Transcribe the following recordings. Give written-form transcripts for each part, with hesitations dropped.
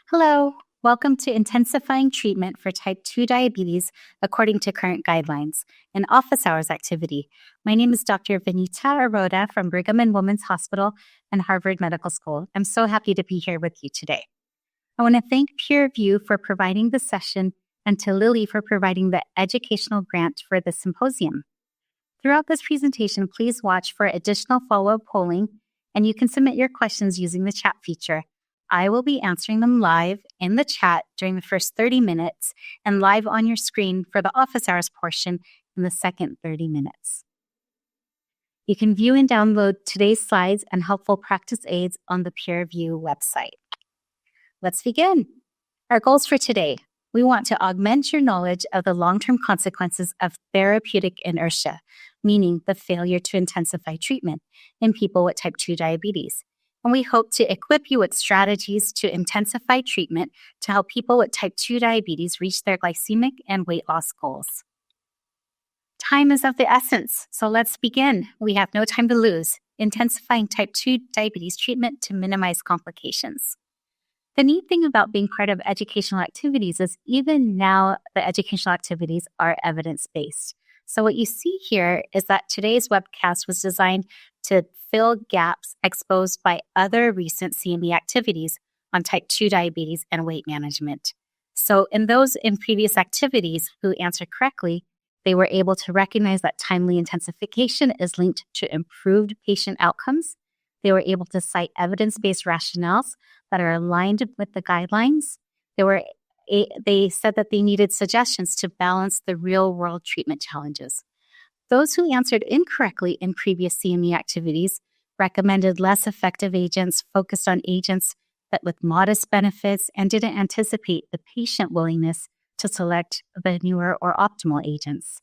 Hello, welcome to Intensifying Treatment for Type 2 Diabetes according to current guidelines, an office hours activity. My name is Dr. Vanita Aroda from Brigham and Women's Hospital and Harvard Medical School. I'm so happy to be here with you today. I want to thank PeerView for providing the session and to Lily for providing the educational grant for the symposium. Throughout this presentation, please watch for additional follow-up polling, and you can submit your questions using the chat feature. I will be answering them live in the chat during the first 30 minutes and live on your screen for the office hours portion in the second 30 minutes. You can view and download today's slides and helpful practice aids on the PeerView website. Let's begin. Our goals for today. We want to augment your knowledge of the long-term consequences of therapeutic inertia, meaning the failure to intensify treatment in people with type 2 diabetes. And we hope to equip you with strategies to intensify treatment to help people with type 2 diabetes reach their glycemic and weight loss goals. Time is of the essence, so let's begin. We have no time to lose. Intensifying type 2 diabetes treatment to minimize complications. The neat thing about being part of educational activities is even now the educational activities are evidence-based. So what you see here is that today's webcast was designed to fill gaps exposed by other recent CME activities on type 2 diabetes and weight management. So in previous activities who answered correctly, they were able to recognize that timely intensification is linked to improved patient outcomes. They were able to cite evidence-based rationales that are aligned with the guidelines. They said that they needed suggestions to balance the real-world treatment challenges. Those who answered incorrectly in previous CME activities recommended less effective agents, focused on agents that with modest benefits, and didn't anticipate the patient willingness to select the newer or optimal agents.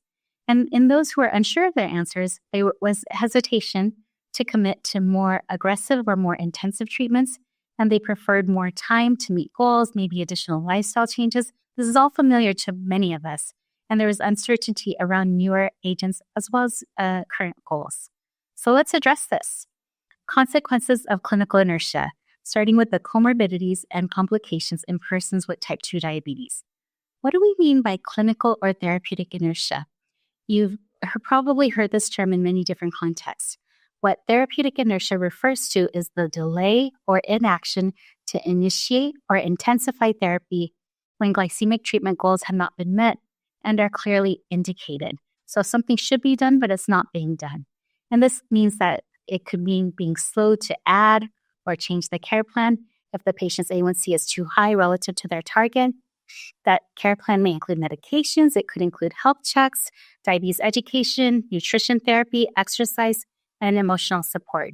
And in those who were unsure of their answers, there was hesitation to commit to more aggressive or more intensive treatments, and they preferred more time to meet goals, maybe additional lifestyle changes. This is all familiar to many of us. And there is uncertainty around newer agents as well as current goals. So let's address this. Consequences of clinical inertia, starting with the comorbidities and complications in persons with type 2 diabetes. What do we mean by clinical or therapeutic inertia? You've probably heard this term in many different contexts. What therapeutic inertia refers to is the delay or inaction to initiate or intensify therapy when glycemic treatment goals have not been met and are clearly indicated. So something should be done, but it's not being done. And this means that it could mean being slow to add or change the care plan if the patient's A1C is too high relative to their target. That care plan may include medications. It could include health checks, diabetes education, nutrition therapy, exercise, and emotional support.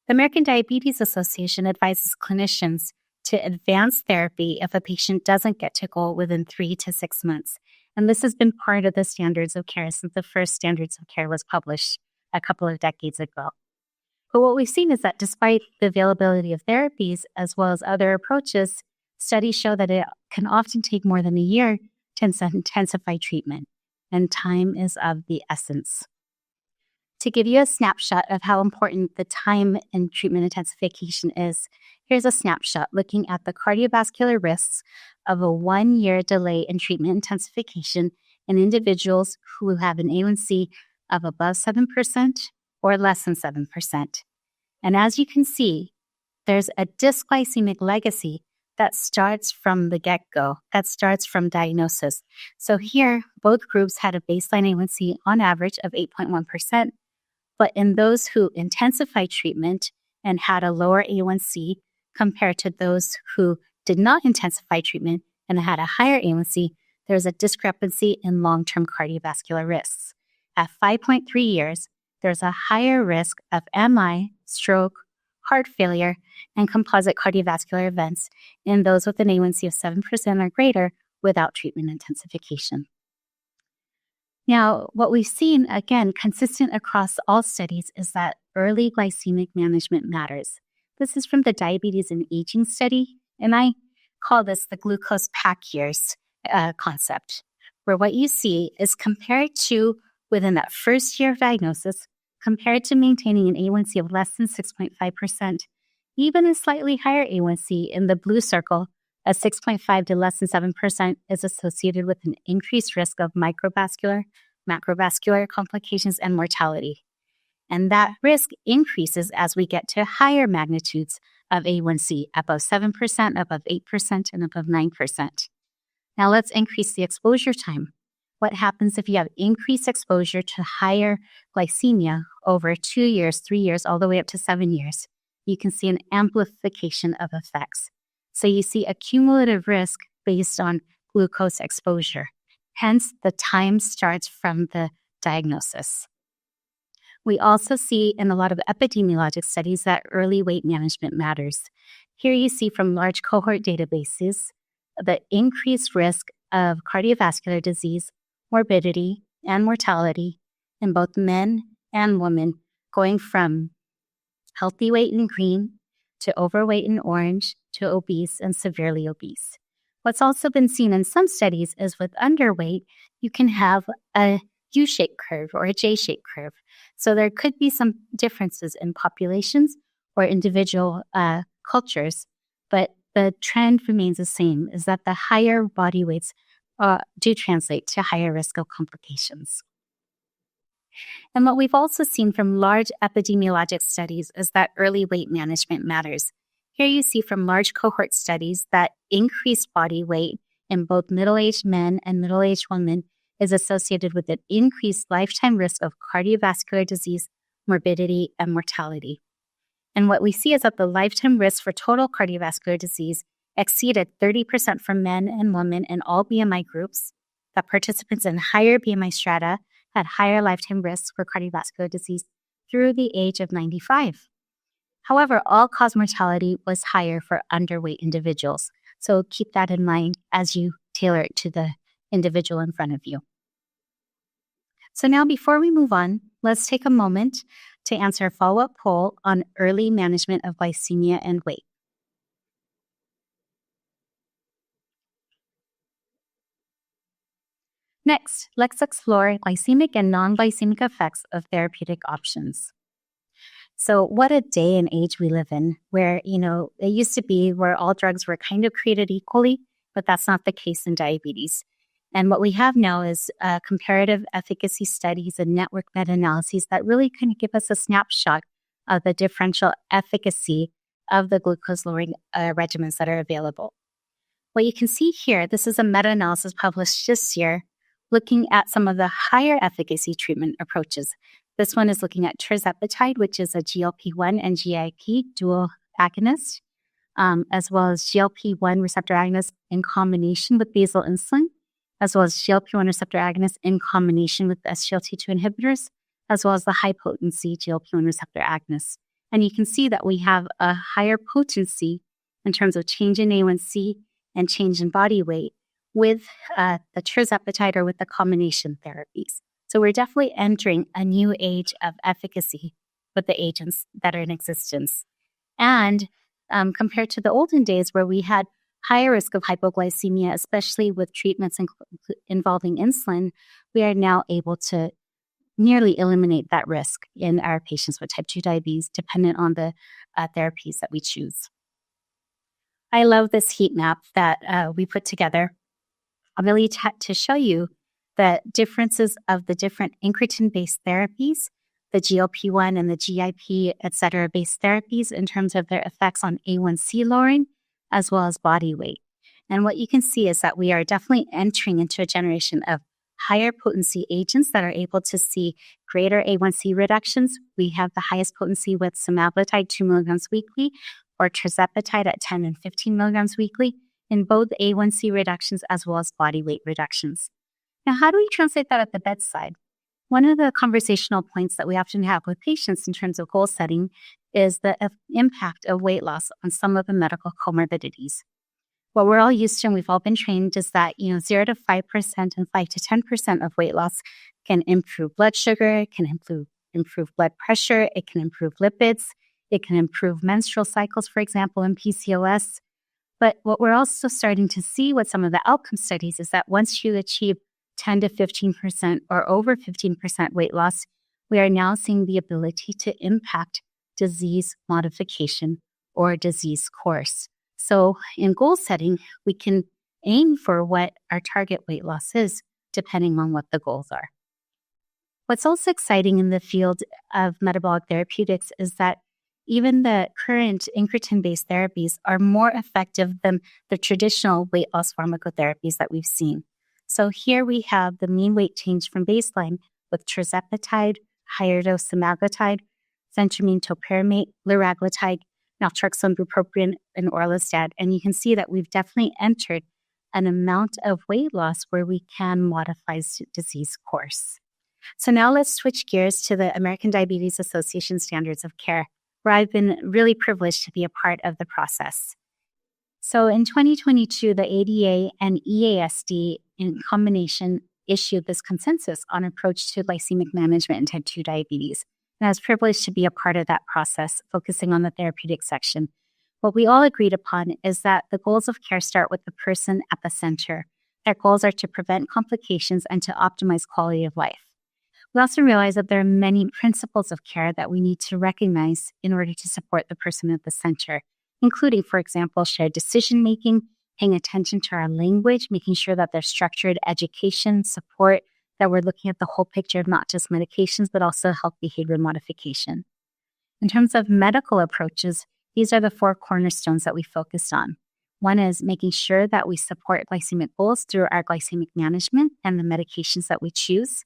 The American Diabetes Association advises clinicians to advance therapy if a patient doesn't get to goal within 3 to 6 months. And this has been part of the standards of care since the first standards of care was published a couple of decades ago. But what we've seen is that despite the availability of therapies as well as other approaches, studies show that it can often take more than a year to intensify treatment, and time is of the essence. To give you a snapshot of how important the time in treatment intensification is, here's a snapshot looking at the cardiovascular risks of a 1-year delay in treatment intensification in individuals who have an A1C of above 7% or less than 7%. And as you can see, there's a dysglycemic legacy that starts from the get-go, that starts from diagnosis. So here, both groups had a baseline A1C on average of 8.1%, but in those who intensified treatment and had a lower A1C compared to those who did not intensify treatment and had a higher A1C, there's a discrepancy in long-term cardiovascular risks. At 5.3 years, there's a higher risk of MI, stroke, heart failure, and composite cardiovascular events in those with an A1C of 7% or greater without treatment intensification. Now, what we've seen, again, consistent across all studies, is that early glycemic management matters. This is from the Diabetes and Aging study, and I call this the glucose pack years concept, where what you see is compared to within that first year of diagnosis, compared to maintaining an A1C of less than 6.5%. Even a slightly higher A1C in the blue circle, a 6.5 to less than 7%, is associated with an increased risk of microvascular, macrovascular complications, and mortality. And that risk increases as we get to higher magnitudes of A1C, above 7%, above 8%, and above 9%. Now let's increase the exposure time. What happens if you have increased exposure to higher glycemia over 2 years, 3 years, all the way up to 7 years? You can see an amplification of effects. So you see a cumulative risk based on glucose exposure. Hence, the time starts from the diagnosis. We also see in a lot of epidemiologic studies that early weight management matters. Here you see from large cohort databases the increased risk of cardiovascular disease, morbidity, and mortality in both men and women, going from healthy weight in green to overweight in orange to obese and severely obese. What's also been seen in some studies is with underweight, you can have a U-shaped curve or a J-shaped curve. So there could be some differences in populations or individual cultures, but the trend remains the same, is that the higher body weights do translate to higher risk of complications. And what we've also seen from large epidemiologic studies is that early weight management matters. Here you see from large cohort studies that increased body weight in both middle-aged men and middle-aged women is associated with an increased lifetime risk of cardiovascular disease, morbidity, and mortality. And what we see is that the lifetime risk for total cardiovascular disease exceeded 30% for men and women in all BMI groups, that participants in higher BMI strata had higher lifetime risks for cardiovascular disease through the age of 95. However, all-cause mortality was higher for underweight individuals. So keep that in mind as you tailor it to the individual in front of you. So now before we move on, let's take a moment to answer a follow-up poll on early management of glycemia and weight. Next, let's explore glycemic and non-glycemic effects of therapeutic options. So what a day and age we live in where, it used to be where all drugs were kind of created equally, but that's not the case in diabetes. And what we have now is comparative efficacy studies and network meta-analyses that really kind of give us a snapshot of the differential efficacy of the glucose-lowering regimens that are available. What you can see here, this is a meta-analysis published this year looking at some of the higher efficacy treatment approaches. This one is looking at tirzepatide, which is a GLP-1 and GIP dual agonist, as well as GLP-1 receptor agonist in combination with basal insulin, as well as GLP-1 receptor agonist in combination with SGLT2 inhibitors, as well as the high-potency GLP-1 receptor agonists. And you can see that we have a higher potency in terms of change in A1C and change in body weight with the tirzepatide or with the combination therapies. So we're definitely entering a new age of efficacy with the agents that are in existence. And compared to the olden days where we had higher risk of hypoglycemia, especially with treatments involving insulin, we are now able to nearly eliminate that risk in our patients with type 2 diabetes, dependent on the therapies that we choose. I love this heat map that we put together, really to show you the differences of the different incretin-based therapies, the GLP-1 and the GIP, et cetera, based therapies in terms of their effects on A1C lowering, as well as body weight. And what you can see is that we are definitely entering into a generation of higher potency agents that are able to see greater A1C reductions. We have the highest potency with semaglutide 2 milligrams weekly or tirzepatide at 10 and 15 milligrams weekly in both A1C reductions as well as body weight reductions. Now, how do we translate that at the bedside? One of the conversational points that we often have with patients in terms of goal setting is the impact of weight loss on some of the medical comorbidities. What we're all used to and we've all been trained is that 0 to 5% and 5 to 10% of weight loss can improve blood sugar, it can improve blood pressure, it can improve lipids, it can improve menstrual cycles, for example, in PCOS. But what we're also starting to see with some of the outcome studies is that once you achieve 10 to 15% or over 15% weight loss, we are now seeing the ability to impact disease modification or disease course. So in goal setting, we can aim for what our target weight loss is, depending on what the goals are. What's also exciting in the field of metabolic therapeutics is that even the current incretin-based therapies are more effective than the traditional weight loss pharmacotherapies that we've seen. So here we have the mean weight change from baseline with tirzepatide, higher dose semaglutide, phentermine topiramate, liraglutide, naltrexone, bupropion, and orlistat. And you can see that we've definitely entered an amount of weight loss where we can modify disease course. So now let's switch gears to the American Diabetes Association Standards of Care, where I've been really privileged to be a part of the process. So in 2022, the ADA and EASD in combination issued this consensus on approach to glycemic management in type 2 diabetes. And I was privileged to be a part of that process, focusing on the therapeutic section. What we all agreed upon is that the goals of care start with the person at the center. Their goals are to prevent complications and to optimize quality of life. We also realize that there are many principles of care that we need to recognize in order to support the person at the center, including, for example, shared decision-making, paying attention to our language, making sure that there's structured education, support, that we're looking at the whole picture of not just medications, but also health behavior modification. In terms of medical approaches, these are the 4 cornerstones that we focused on. One is making sure that we support glycemic goals through our glycemic management and the medications that we choose.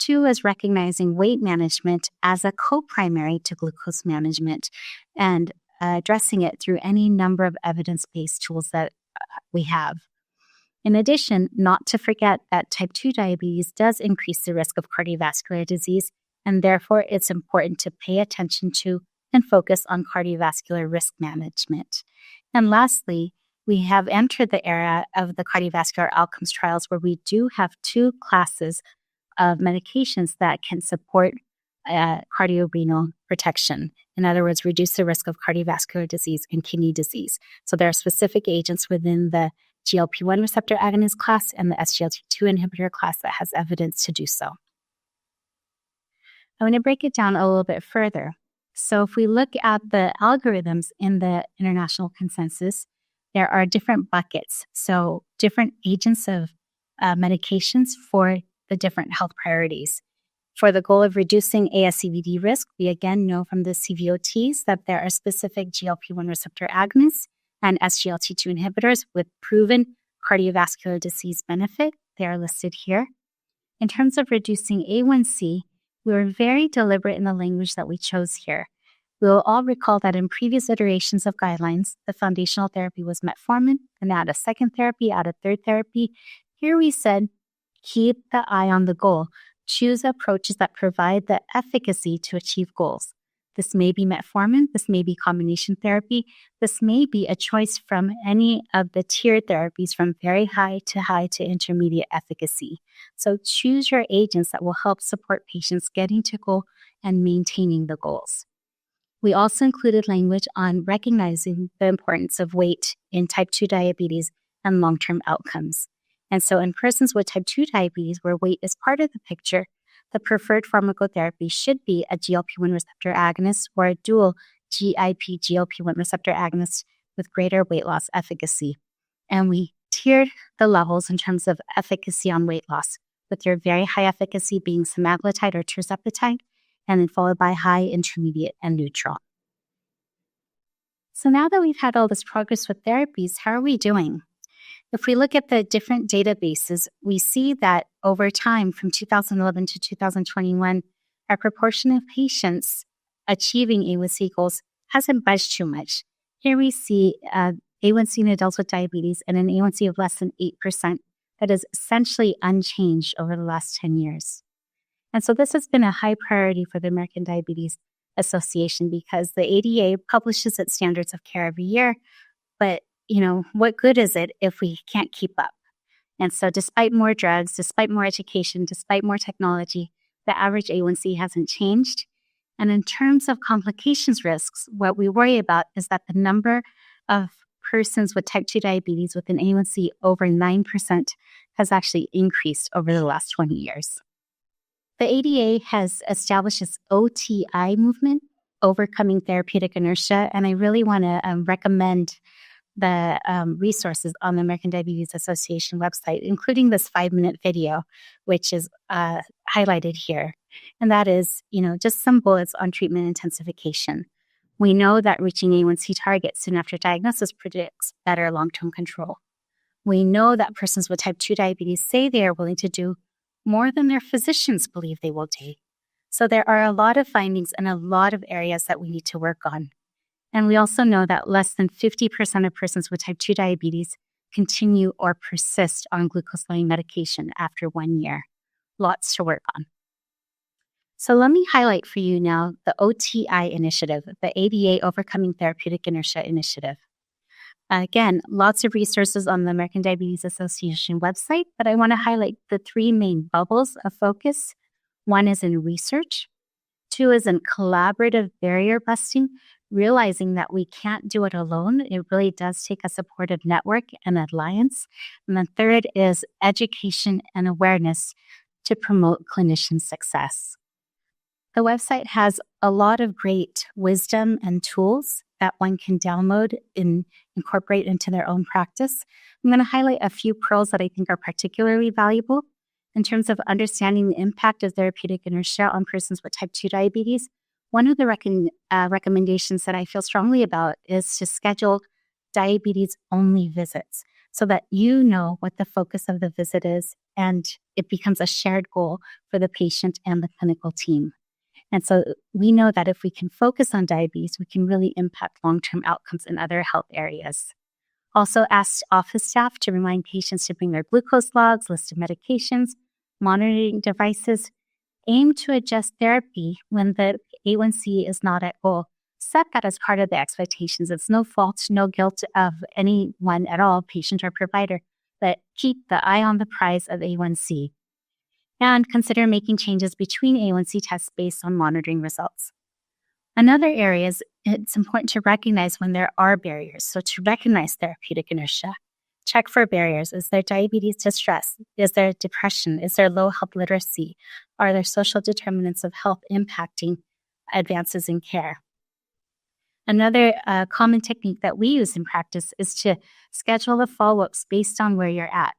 2 is recognizing weight management as a co-primary to glucose management and addressing it through any number of evidence-based tools that we have. In addition, not to forget that type 2 diabetes does increase the risk of cardiovascular disease, and therefore it's important to pay attention to and focus on cardiovascular risk management. And lastly, we have entered the era of the cardiovascular outcomes trials where we do have 2 classes of medications that can support cardiorenal protection. In other words, reduce the risk of cardiovascular disease and kidney disease. So there are specific agents within the GLP-1 receptor agonist class and the SGLT2 inhibitor class that has evidence to do so. I want to break it down a little bit further. So if we look at the algorithms in the international consensus, there are different buckets. So different agents of medications for the different health priorities. For the goal of reducing ASCVD risk, we again know from the CVOTs that there are specific GLP-1 receptor agonists and SGLT2 inhibitors with proven cardiovascular disease benefit. They are listed here. In terms of reducing A1C, we were very deliberate in the language that we chose here. We will all recall that in previous iterations of guidelines, the foundational therapy was metformin, and add a second therapy, add a third therapy. Here we said, keep the eye on the goal. Choose approaches that provide the efficacy to achieve goals. This may be metformin, this may be combination therapy, this may be a choice from any of the tiered therapies from very high to intermediate efficacy. So choose your agents that will help support patients getting to goal and maintaining the goals. We also included language on recognizing the importance of weight in type 2 diabetes and long-term outcomes. And so in persons with type 2 diabetes where weight is part of the picture, the preferred pharmacotherapy should be a GLP-1 receptor agonist or a dual GIP-GLP-1 receptor agonist with greater weight loss efficacy. And we tiered the levels in terms of efficacy on weight loss, with your very high efficacy being semaglutide or tirzepatide, and then followed by high, intermediate, and neutral. So now that we've had all this progress with therapies, how are we doing? If we look at the different databases, we see that over time, from 2011 to 2021, our proportion of patients achieving A1C goals hasn't budged too much. Here we see A1C in adults with diabetes and an A1C of less than 8% that is essentially unchanged over the last 10 years. And so this has been a high priority for the American Diabetes Association because the ADA publishes its standards of care every year, but what good is it if we can't keep up? And so despite more drugs, despite more education, despite more technology, the average A1C hasn't changed. And in terms of complications risks, what we worry about is that the number of persons with type 2 diabetes with an A1C over 9% has actually increased over the last 20 years. The ADA has established its OTI movement, Overcoming Therapeutic Inertia, and I really want to recommend the resources on the American Diabetes Association website, including this 5-minute video, which is highlighted here. And that is, just some bullets on treatment intensification. We know that reaching A1C targets soon after diagnosis predicts better long-term control. We know that persons with type 2 diabetes say they are willing to do more than their physicians believe they will do. So there are a lot of findings and a lot of areas that we need to work on. And we also know that less than 50% of persons with type 2 diabetes continue or persist on glucose-lowering medication after 1 year. Lots to work on. So let me highlight for you now the OTI initiative, the ADA Overcoming Therapeutic Inertia Initiative. Again, lots of resources on the American Diabetes Association website, but I want to highlight the 3 main bubbles of focus. 1 is in research. 2 is in collaborative barrier busting, realizing that we can't do it alone. It really does take a supportive network and alliance. And then 3rd is education and awareness to promote clinician success. The website has a lot of great wisdom and tools that one can download and incorporate into their own practice. I'm going to highlight a few pearls that I think are particularly valuable in terms of understanding the impact of therapeutic inertia on persons with type 2 diabetes. One of the recommendations that I feel strongly about is to schedule diabetes-only visits so that you know what the focus of the visit is and it becomes a shared goal for the patient and the clinical team. And so we know that if we can focus on diabetes, we can really impact long-term outcomes in other health areas. Also ask office staff to remind patients to bring their glucose logs, list of medications, monitoring devices. Aim to adjust therapy when the A1C is not at goal. Set that as part of the expectations. It's no fault, no guilt of anyone at all, patient or provider, but keep the eye on the prize of A1C. And consider making changes between A1C tests based on monitoring results. Another area is it's important to recognize when there are barriers. So to recognize therapeutic inertia, check for barriers. Is there diabetes distress? Is there depression? Is there low health literacy? Are there social determinants of health impacting advances in care? Another common technique that we use in practice is to schedule the follow-ups based on where you're at.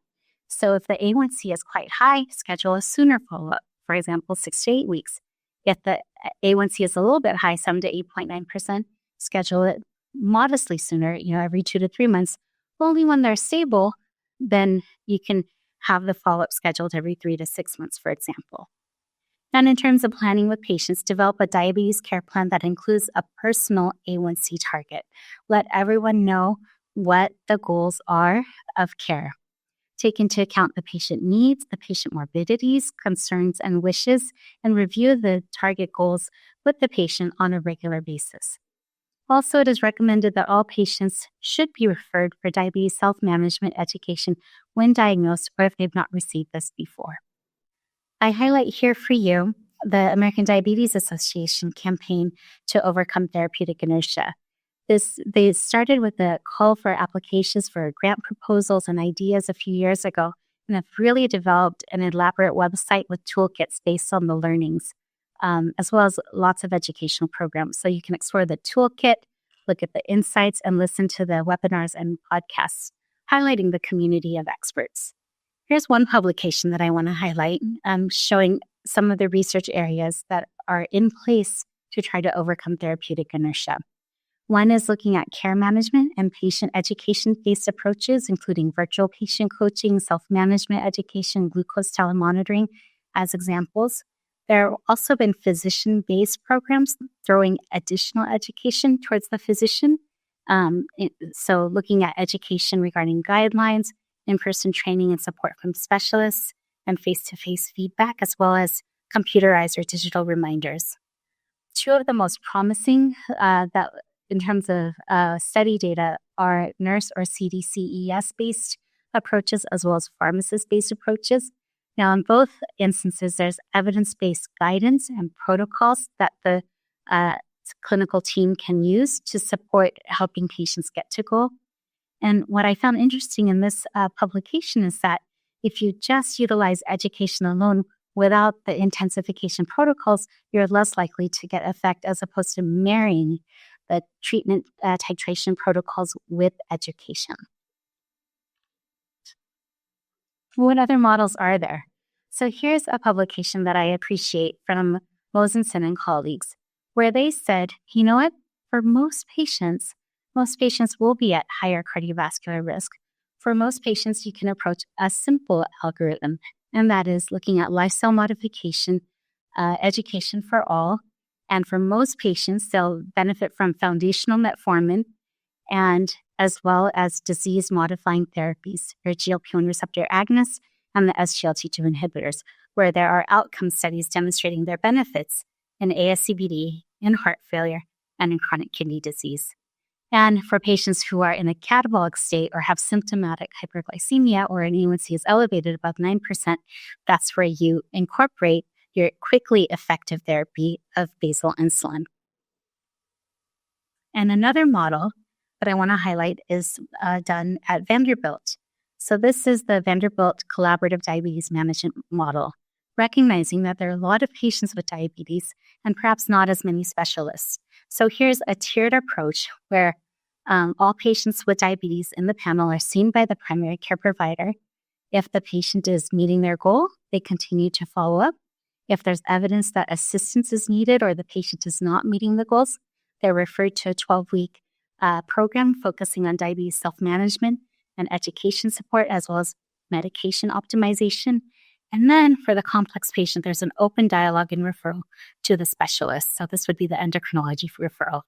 So if the A1C is quite high, schedule a sooner follow-up, for example, 6 to 8 weeks. If the A1C is a little bit high, 7 to 8.9%, schedule it modestly sooner, every 2 to 3 months. Only when they're stable, then you can have the follow-up scheduled every 3 to 6 months, for example. And in terms of planning with patients, develop a diabetes care plan that includes a personal A1C target. Let everyone know what the goals are of care. Take into account the patient needs, the patient morbidities, concerns, and wishes, and review the target goals with the patient on a regular basis. Also, it is recommended that all patients should be referred for diabetes self-management education when diagnosed or if they've not received this before. I highlight here for you the American Diabetes Association campaign to overcome therapeutic inertia. They started with a call for applications for grant proposals and ideas a few years ago, and have really developed an elaborate website with toolkits based on the learnings, as well as lots of educational programs. So you can explore the toolkit, look at the insights, and listen to the webinars and podcasts highlighting the community of experts. Here's one publication that I want to highlight, showing some of the research areas that are in place to try to overcome therapeutic inertia. One is looking at care management and patient education-based approaches, including virtual patient coaching, self-management education, glucose telemonitoring as examples. There have also been physician-based programs throwing additional education towards the physician. So looking at education regarding guidelines, in-person training and support from specialists, and face-to-face feedback, as well as computerized or digital reminders. Two of the most promising that in terms of study data are nurse or CDCES-based approaches as well as pharmacist-based approaches. Now, in both instances, there's evidence-based guidance and protocols that the clinical team can use to support helping patients get to goal. And what I found interesting in this publication is that if you just utilize education alone, without the intensification protocols, you're less likely to get effect as opposed to marrying the treatment titration protocols with education. What other models are there? So here's a publication that I appreciate from Mosenson and colleagues, where they said, you know what, for most patients will be at higher cardiovascular risk. For most patients, you can approach a simple algorithm, and that is looking at lifestyle modification, education for all. And for most patients, they'll benefit from foundational metformin and as well as disease-modifying therapies, your GLP-1 receptor agonists and the SGLT2 inhibitors, where there are outcome studies demonstrating their benefits in ASCVD, in heart failure, and in chronic kidney disease. And for patients who are in a catabolic state or have symptomatic hyperglycemia or an A1C is elevated above 9%, that's where you incorporate your quickly effective therapy of basal insulin. And another model that I want to highlight is done at Vanderbilt. So this is the Vanderbilt Collaborative Diabetes Management Model, recognizing that there are a lot of patients with diabetes and perhaps not as many specialists. So here's a tiered approach where all patients with diabetes in the panel are seen by the primary care provider. If the patient is meeting their goal, they continue to follow up. If there's evidence that assistance is needed or the patient is not meeting the goals, they're referred to a 12-week program focusing on diabetes self-management and education support, as well as medication optimization. And then for the complex patient, there's an open dialogue and referral to the specialist. So this would be the endocrinology referral.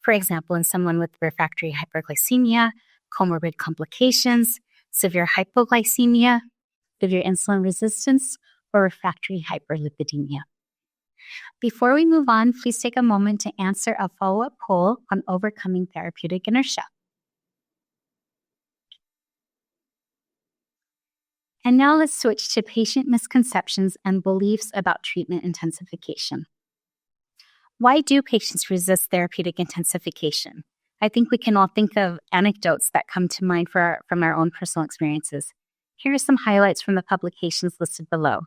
For example, in someone with refractory hyperglycemia, comorbid complications, severe hypoglycemia, severe insulin resistance, or refractory hyperlipidemia. Before we move on, please take a moment to answer a follow-up poll on overcoming therapeutic inertia. And now let's switch to patient misconceptions and beliefs about treatment intensification. Why do patients resist therapeutic intensification? I think we can all think of anecdotes that come to mind from our own personal experiences. Here are some highlights from the publications listed below.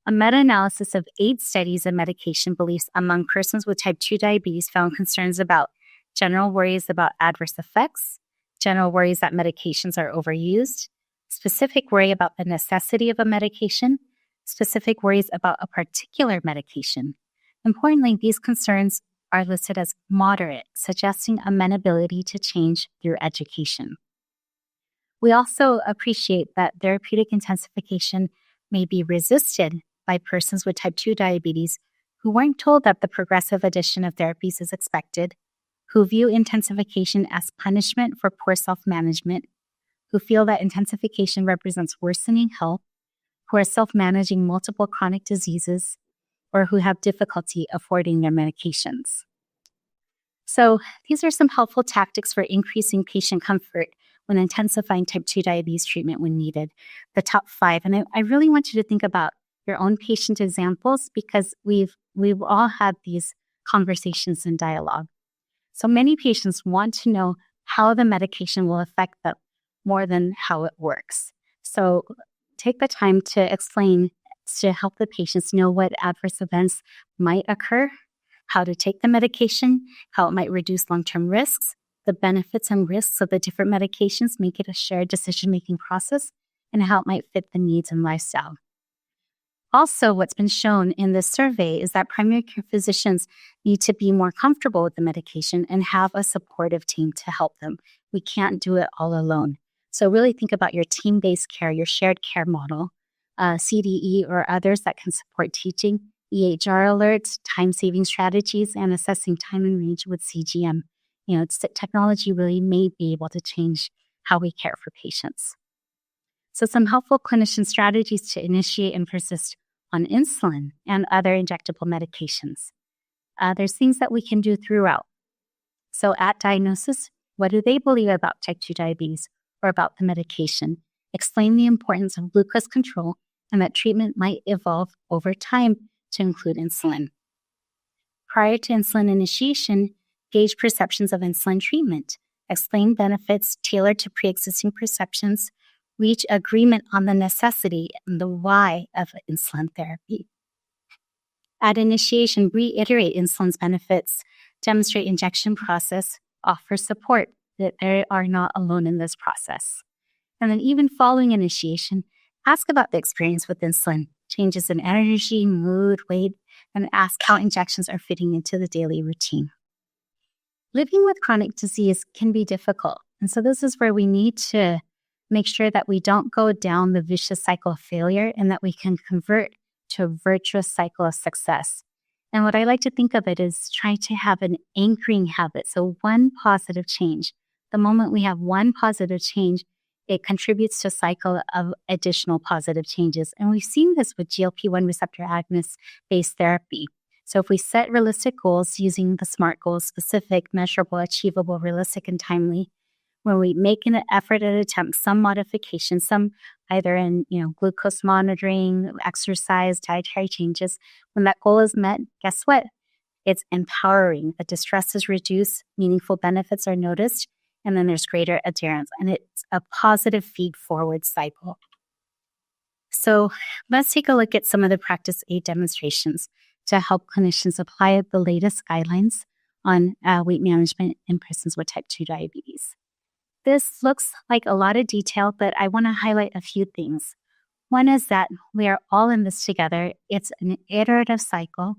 A meta-analysis of 8 studies of medication beliefs among persons with type 2 diabetes found concerns about general worries about adverse effects, general worries that medications are overused, specific worry about the necessity of a medication, specific worries about a particular medication. Importantly, these concerns are listed as moderate, suggesting amenability to change through education. We also appreciate that therapeutic intensification may be resisted by persons with type 2 diabetes who weren't told that the progressive addition of therapies is expected, who view intensification as punishment for poor self-management, who feel that intensification represents worsening health, who are self-managing multiple chronic diseases, or who have difficulty affording their medications. So these are some helpful tactics for increasing patient comfort when intensifying type 2 diabetes treatment when needed, the top 5. And I really want you to think about your own patient examples because we've all had these conversations and dialogue. So many patients want to know how the medication will affect them more than how it works. So take the time to explain to help the patients know what adverse events might occur, how to take the medication, how it might reduce long-term risks, the benefits and risks of the different medications, make it a shared decision-making process, and how it might fit the needs and lifestyle. Also, what's been shown in this survey is that primary care physicians need to be more comfortable with the medication and have a supportive team to help them. We can't do it all alone. So really think about your team-based care, your shared care model, CDE or others that can support teaching, EHR alerts, time-saving strategies, and assessing time and range with CGM. Technology really may be able to change how we care for patients. So some helpful clinician strategies to initiate and persist on insulin and other injectable medications. There's things that we can do throughout. So at diagnosis, what do they believe about type 2 diabetes or about the medication? Explain the importance of glucose control and that treatment might evolve over time to include insulin. Prior to insulin initiation, gauge perceptions of insulin treatment. Explain benefits tailored to pre-existing perceptions. reach agreement on the necessity and the why of insulin therapy. At initiation, reiterate insulin's benefits, demonstrate injection process, offer support that they are not alone in this process. And then even following initiation, ask about the experience with insulin, changes in energy, mood, weight, and ask how injections are fitting into the daily routine. Living with chronic disease can be difficult. And so this is where we need to make sure that we don't go down the vicious cycle of failure and that we can convert to a virtuous cycle of success. And what I like to think of it is trying to have an anchoring habit. So one positive change. The moment we have one positive change, it contributes to a cycle of additional positive changes. And we've seen this with GLP-1 receptor agonist-based therapy. So if we set realistic goals using the SMART goals, specific, measurable, achievable, realistic, and timely, when we make an effort and attempt some modification, some either in glucose monitoring, exercise, dietary changes, when that goal is met, guess what? It's empowering. The distress is reduced, meaningful benefits are noticed, and then there's greater adherence. And it's a positive feed-forward cycle. So let's take a look at some of the practice aid demonstrations to help clinicians apply the latest guidelines on weight management in persons with type 2 diabetes. This looks like a lot of detail, but I want to highlight a few things. One is that we are all in this together. It's an iterative cycle.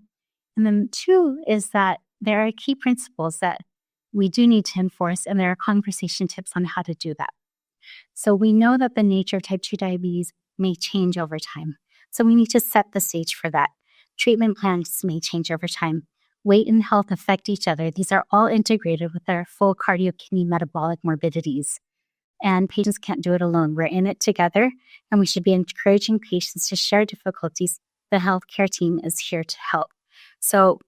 And then two is that there are key principles that we do need to enforce, and there are conversation tips on how to do that. So we know that the nature of type 2 diabetes may change over time. So we need to set the stage for that. Treatment plans may change over time. Weight and health affect each other. These are all integrated with our full cardio, kidney, metabolic morbidities. And patients can't do it alone. We're in it together, and we should be encouraging patients to share difficulties. The healthcare team is here to help. So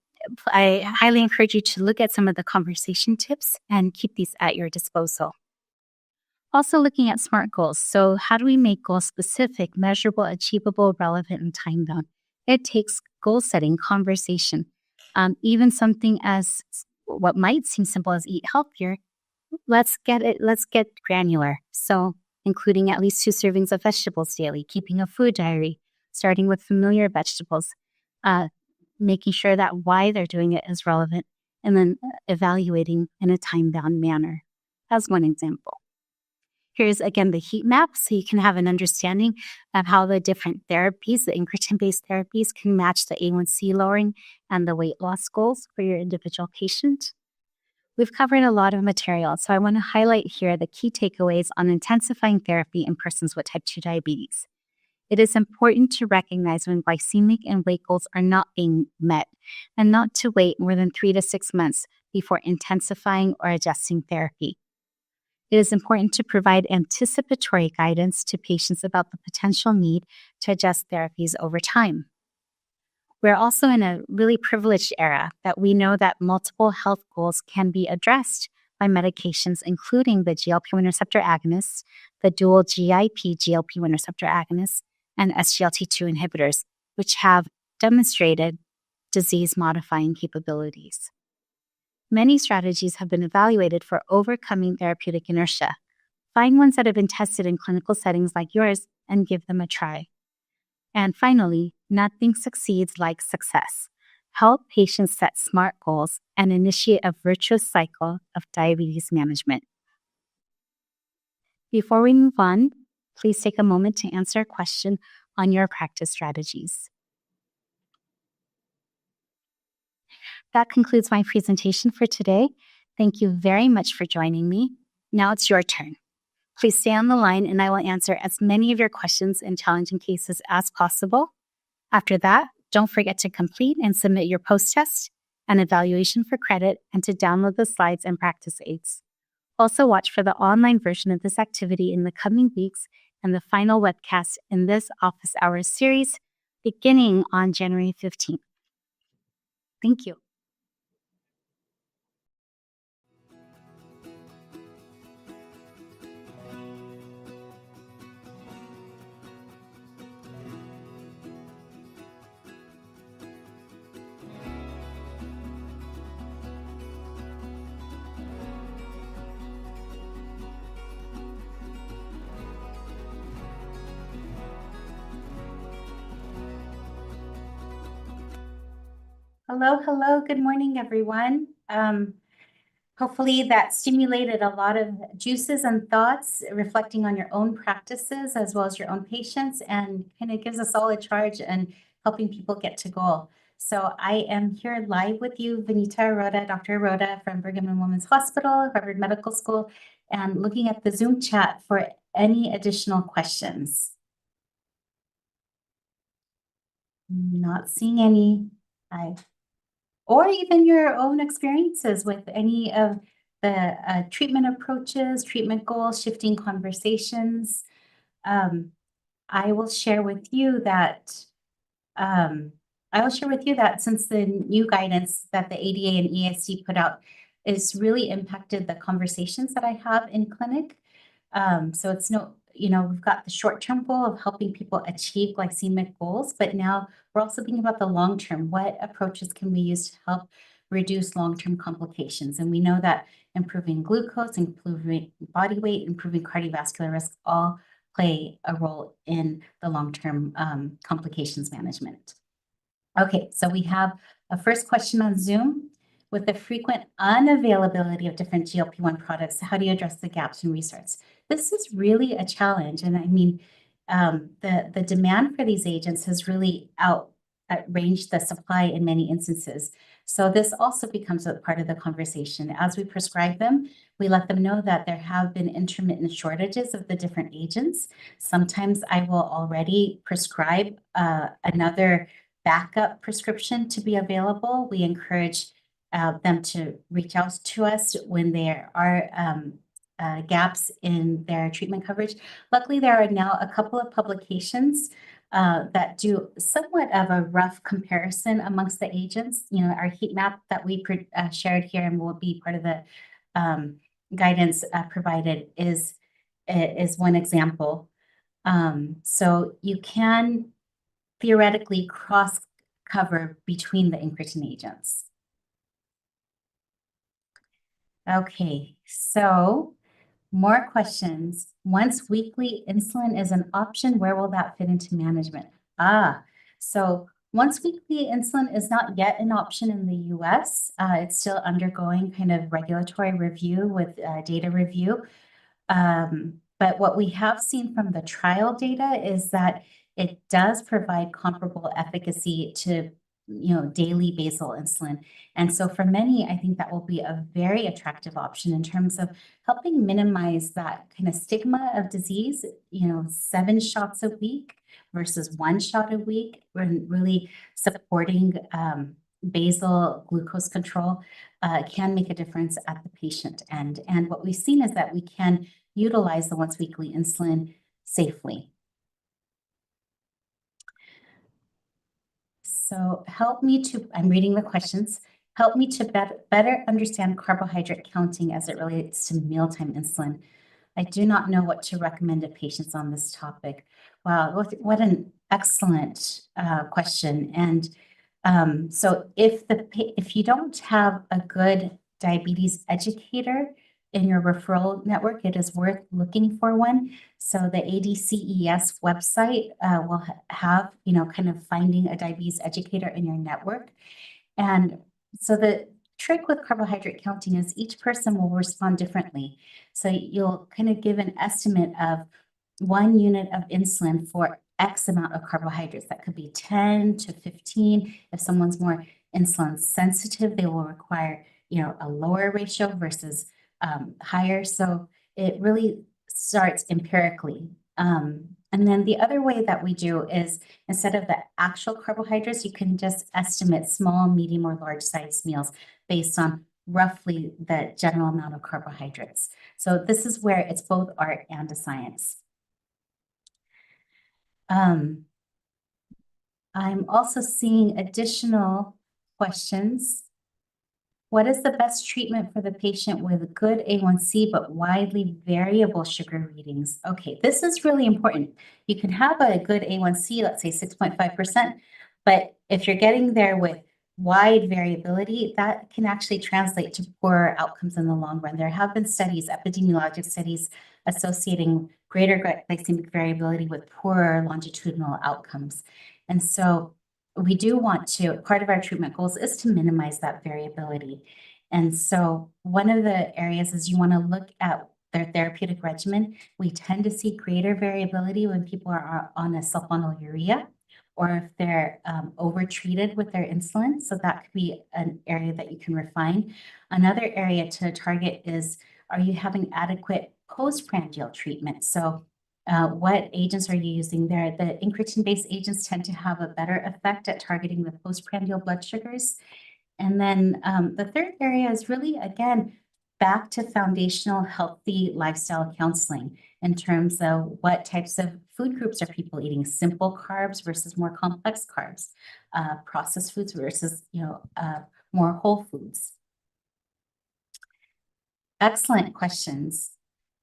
I highly encourage you to look at some of the conversation tips and keep these at your disposal. Also looking at SMART goals. So how do we make goals specific, measurable, achievable, relevant, and time-bound? It takes goal setting, conversation. Even something as what might seem simple as eat healthier, let's get granular. So including at least 2 servings of vegetables daily, keeping a food diary, starting with familiar vegetables, making sure that why they're doing it is relevant, and then evaluating in a time-bound manner. As one example. Here's again the heat map, so you can have an understanding of how the different therapies, the incretin-based therapies, can match the A1C lowering and the weight loss goals for your individual patient. We've covered a lot of material, so I want to highlight here the key takeaways on intensifying therapy in persons with type 2 diabetes. It is important to recognize when glycemic and weight goals are not being met, and not to wait more than 3 to 6 months before intensifying or adjusting therapy. It is important to provide anticipatory guidance to patients about the potential need to adjust therapies over time. We're also in a really privileged era that we know that multiple health goals can be addressed by medications, including the GLP-1 receptor agonists, the dual GIP GLP-1 receptor agonists, and SGLT2 inhibitors, which have demonstrated disease-modifying capabilities. Many strategies have been evaluated for overcoming therapeutic inertia. Find ones that have been tested in clinical settings like yours and give them a try. And finally, nothing succeeds like success. Help patients set SMART goals and initiate a virtuous cycle of diabetes management. Before we move on, please take a moment to answer a question on your practice strategies. That concludes my presentation for today. Thank you very much for joining me. Now it's your turn. Please stay on the line and I will answer as many of your questions and challenging cases as possible. After that, don't forget to complete and submit your post-test and evaluation for credit and to download the slides and practice aids. Also watch for the online version of this activity in the coming weeks and the final webcast in this Office Hours series beginning on January 15th. Thank you. Hello, hello. Good morning, everyone. Hopefully that stimulated a lot of juices and thoughts reflecting on your own practices as well as your own patients, and kind of gives us all a charge and helping people get to goal. So I am here live with you, Vanita Aroda, Dr. Aroda from Brigham and Women's Hospital, Harvard Medical School, and looking at the Zoom chat for any additional questions. Not seeing any. Or even your own experiences with any of the treatment approaches, treatment goals, shifting conversations. I will share with you that since the new guidance that the ADA and ESC put out has really impacted the conversations that I have in clinic. So it's we've got the short-term goal of helping people achieve glycemic goals, but now we're also thinking about the long-term. What approaches can we use to help reduce long-term complications? And we know that improving glucose, improving body weight, improving cardiovascular risk all play a role in the long-term complications management. Okay, so we have a first question on Zoom. With the frequent unavailability of different GLP-1 products, how do you address the gaps in research? This is really a challenge. And I mean, the demand for these agents has really outranged the supply in many instances. So this also becomes a part of the conversation. As we prescribe them, we let them know that there have been intermittent shortages of the different agents. Sometimes I will already prescribe another backup prescription to be available. We encourage them to reach out to us when there are gaps in their treatment coverage. Luckily, there are now a couple of publications that do somewhat of a rough comparison amongst the agents. Our heat map that we shared here and will be part of the guidance provided is one example. So you can theoretically cross cover between the incretin agents. Okay, so more questions. Once weekly insulin is an option, where will that fit into management? So once weekly insulin is not yet an option in the US. It's still undergoing kind of regulatory review with data review. But what we have seen from the trial data is that it does provide comparable efficacy to daily basal insulin. And so for many, I think that will be a very attractive option in terms of helping minimize that kind of stigma of disease, 7 shots a week versus 1 shot a week, and really supporting basal glucose control can make a difference at the patient end. And what we've seen is that we can utilize the once weekly insulin safely. So I'm reading the questions. Help me to better understand carbohydrate counting as it relates to mealtime insulin. I do not know what to recommend to patients on this topic. Wow, what an excellent question. And so if you don't have a good diabetes educator in your referral network, it is worth looking for one. So the ADCES website will have, kind of finding a diabetes educator in your network. And so the trick with carbohydrate counting is each person will respond differently. So you'll kind of give an estimate of 1 unit of insulin for X amount of carbohydrates. That could be 10 to 15. If someone's more insulin sensitive, they will require, a lower ratio versus higher. So it really starts empirically. And then the other way that we do is instead of the actual carbohydrates, you can just estimate small, medium, or large size meals based on roughly the general amount of carbohydrates. So this is where it's both art and a science. I'm also seeing additional questions. What is the best treatment for the patient with good A1C but widely variable sugar readings? Okay, this is really important. You can have a good A1C, let's say 6.5%, but if you're getting there with wide variability, that can actually translate to poorer outcomes in the long run. There have been studies, epidemiologic studies, associating greater glycemic variability with poorer longitudinal outcomes. And so we do want to, part of our treatment goals is to minimize that variability. And so one of the areas is you want to look at their therapeutic regimen. We tend to see greater variability when people are on a sulfonylurea or if they're over-treated with their insulin. So that could be an area that you can refine. Another area to target is, are you having adequate postprandial treatment? So what agents are you using there? The incretin-based agents tend to have a better effect at targeting the postprandial blood sugars. And then the third area is really, again, back to foundational healthy lifestyle counseling in terms of what types of food groups are people eating, simple carbs versus more complex carbs, processed foods versus, more whole foods. Excellent questions.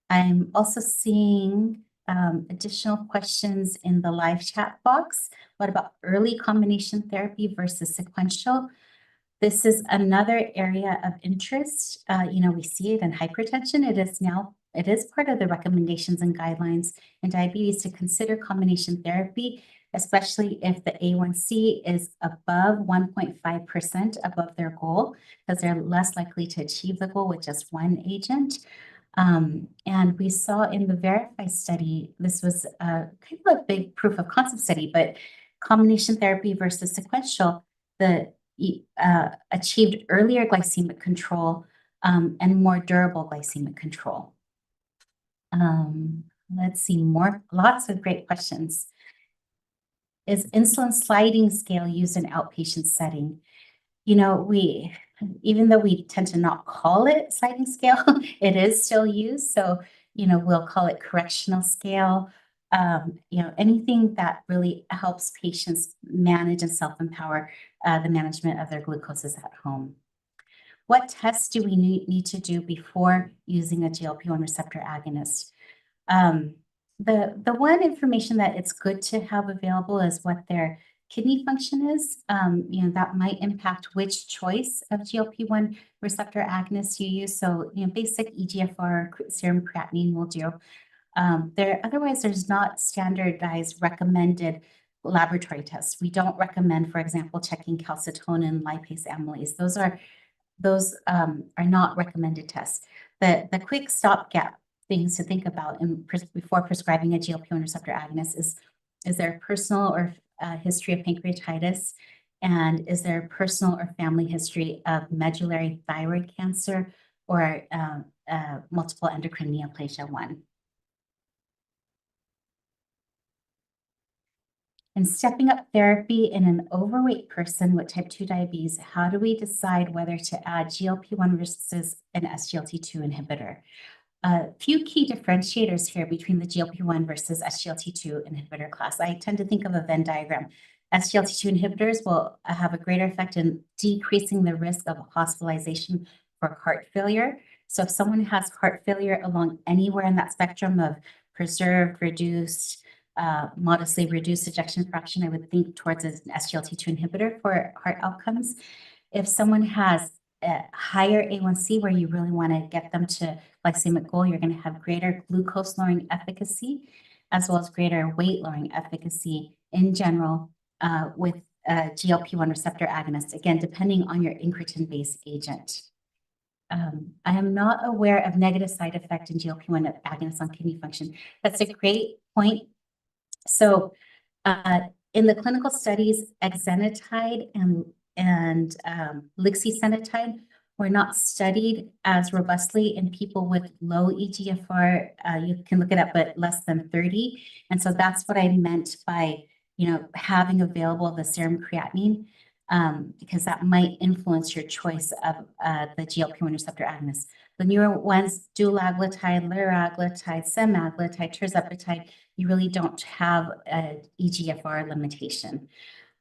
I'm also seeing additional questions in the live chat box. What about early combination therapy versus sequential? This is another area of interest. We see it in hypertension. It is part of the recommendations and guidelines in diabetes to consider combination therapy, especially if the A1C is above 1.5% above their goal, because they're less likely to achieve the goal with just one agent. And we saw in the Verify study, this was kind of a big proof of concept study, but combination therapy versus sequential, achieved earlier glycemic control and more durable glycemic control. Let's see lots of great questions. Is insulin sliding scale used in outpatient setting? Even though we tend to not call it sliding scale, it is still used. So, we'll call it correctional scale. Anything that really helps patients manage and self-empower the management of their glucoses at home. What tests do we need to do before using a GLP-1 receptor agonist? The one information that it's good to have available is what their kidney function is. That might impact which choice of GLP-1 receptor agonist you use. So, basic EGFR, serum creatinine will do. Otherwise, there's not standardized recommended laboratory tests. We don't recommend, for example, checking calcitonin, lipase, amylase. Those are not recommended tests. The quick stopgap things to think about before prescribing a GLP-1 receptor agonist is there a personal or history of pancreatitis, and is there a personal or family history of medullary thyroid cancer or multiple endocrine neoplasia 1. And stepping up therapy in an overweight person with type 2 diabetes, how do we decide whether to add GLP-1 versus an SGLT2 inhibitor? A few key differentiators here between the GLP-1 versus SGLT2 inhibitor class. I tend to think of a Venn diagram. SGLT2 inhibitors will have a greater effect in decreasing the risk of hospitalization for heart failure. So if someone has heart failure along anywhere in that spectrum of preserved, reduced, modestly reduced ejection fraction, I would think towards an SGLT2 inhibitor for heart outcomes. If someone has a higher A1C where you really want to get them to glycemic goal, you're going to have greater glucose lowering efficacy as well as greater weight lowering efficacy in general with GLP-1 receptor agonists, again, depending on your incretin-based agent. I am not aware of negative side effect in GLP-1 agonists on kidney function. That's a great point. So in the clinical studies, exenatide and lixisenatide were not studied as robustly in people with low EGFR. You can look it up, but less than 30. And so that's what I meant by, having available the serum creatinine, because that might influence your choice of the GLP-1 receptor agonist. The newer ones, dulaglutide, liraglutide, semaglutide, tirzepatide, you really don't have an EGFR limitation.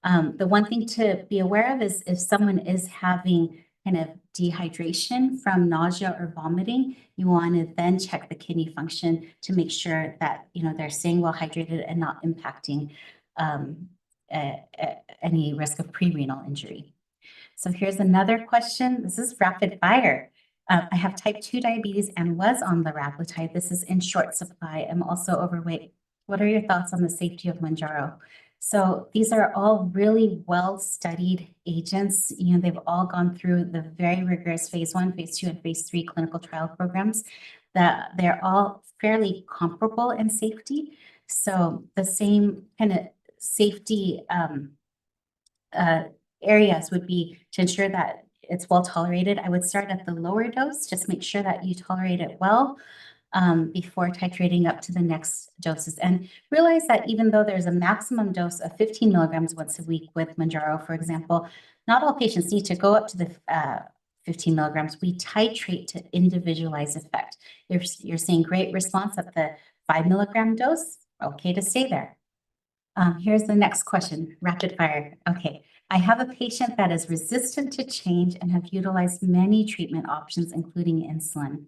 The one thing to be aware of is if someone is having kind of dehydration from nausea or vomiting, you want to then check the kidney function to make sure that they're staying well hydrated and not impacting any risk of pre-renal injury. So here's another question. This is rapid fire. I have type 2 diabetes and was on liraglutide. This is in short supply. I'm also overweight. What are your thoughts on the safety of Mounjaro? So these are all really well-studied agents. They've all gone through the very rigorous phase 1, phase 2, and phase 3 clinical trial programs. That they're all fairly comparable in safety. So the same kind of safety uh, areas would be to ensure that it's well tolerated. I would start at the lower dose, just make sure that you tolerate it well before titrating up to the next doses. And realize that even though there's a maximum dose of 15 milligrams once a week with Mounjaro, for example, not all patients need to go up to the 15 milligrams. We titrate to individualize effect. You're seeing great response at the 5 milligram dose, okay to stay there. Here's the next question, rapid fire. Okay, I have a patient that is resistant to change and have utilized many treatment options, including insulin.